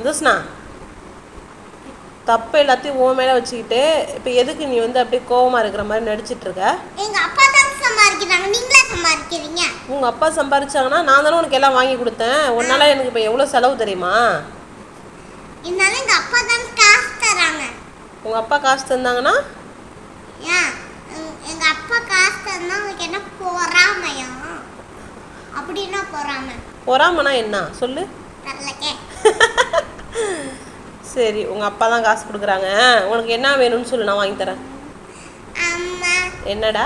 தூஷ்ணா தப்பு எல்லாத்தையும் உன் மேலே வச்சுக்கிட்டு இப்போ எதுக்கு நீ வந்து அப்படியே கோவமாக இருக்கிற மாதிரி நடிச்சிட்டு இருக்க? எங்க அப்பா தான் சம்பாதிக்கிறாங்க, நீங்களே சம்பாதிக்கிறீங்க. உங்கள் அப்பா சம்பாதிச்சாங்கன்னா நான் தானே உனக்கு எல்லாம் வாங்கி கொடுத்தேன். உன்னால எனக்கு இப்போ எவ்வளோ செலவு தெரியுமா? இருந்தாலும் எங்க அப்பா தான் காசு தராங்க. உங்கள் அப்பா காசு தந்தாங்கன்னா ஏன் எங்க அப்பா காசு தந்தா உங்களுக்கு என்ன பொறாமையா? அப்படின்னா பொறாமனா என்ன சொல்லு. தரலக்கே. சரி உங்கள் அப்பா தான் காசு கொடுக்குறாங்க, உனக்கு என்ன வேணும்னு சொல்லு, நான் வாங்கி தரேன். அம்மா என்னடா?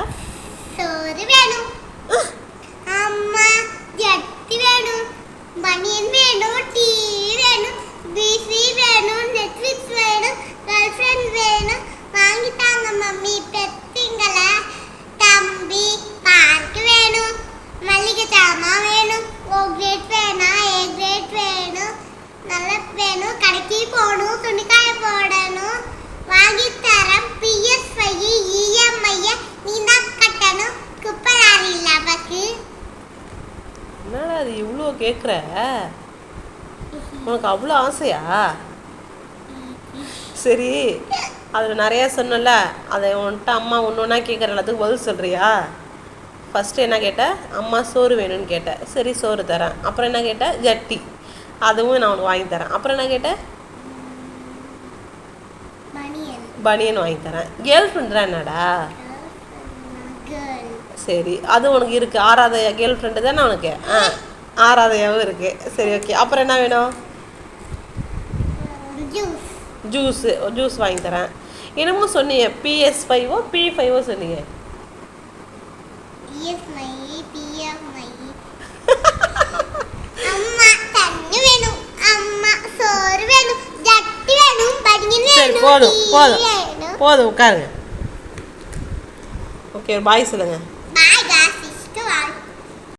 சோறு வேணும். அம்மா ஜட்டி வேணும், பனியன் வேணும், டிவி வேணும், பிசி வேணும், நெட்ஃப்ளிக்ஸ் வேணும், கேர்ள் ஃப்ரெண்ட் வேணும். வாங்கிட்டாங்க மம்மி. பெத்திங்கள தம்பி பார்க் வேணும், மல்லிகை சாமான் வேணும், ஓ கிரேட் வேணா ஏ கிரேட் வேணும், நல்ல வேணும், கடைக்கு போகணும், துணிக்காய போடணும், வாங்கி தரேன். PS5 EMI நீ தான் கட்டணும், குப்பை லாரி இல்லை அப்பாக்கு. என்னடா அது இவ்வளோ கேட்குற? உனக்கு அவ்வளோ ஆசையா? சரி அதில் நிறையா சொன்னல, அதை உன்கிட்ட அம்மா ஒன்று ஒன்றா கேட்குற எல்லாத்துக்கும் பதில் சொல்கிறியா? ஃபஸ்ட்டு என்ன கேட்ட? அம்மா சோறு வேணும்னு கேட்டேன். சரி சோறு தரேன். அப்புறம் என்ன கேட்டேன்? ஜட்டி, அதுவும் நான் உனக்கு வாங்கி தரேன். அப்புறம் என்ன கேட்டேன்? பனியன் வாங்கி தரேன். கேர்ள் ஃப்ரெண்டுனா என்னடா? சரி அது உனக்கு இருக்குது. ஆறாவது கேர்ள் ஃப்ரெண்டு தானே உனக்கு? ஆறாவதையாவும் இருக்குது. சரி ஓகே. அப்புறம் என்ன வேணும்? ஜூஸ் வாங்கி தரேன். என்னமோ சொன்னீங்க PS5 P5 சொன்னீங்க. சரி போதும் போதும் போதும் உட்காருங்க. ஓகே பாய் சொல்லுங்கள்.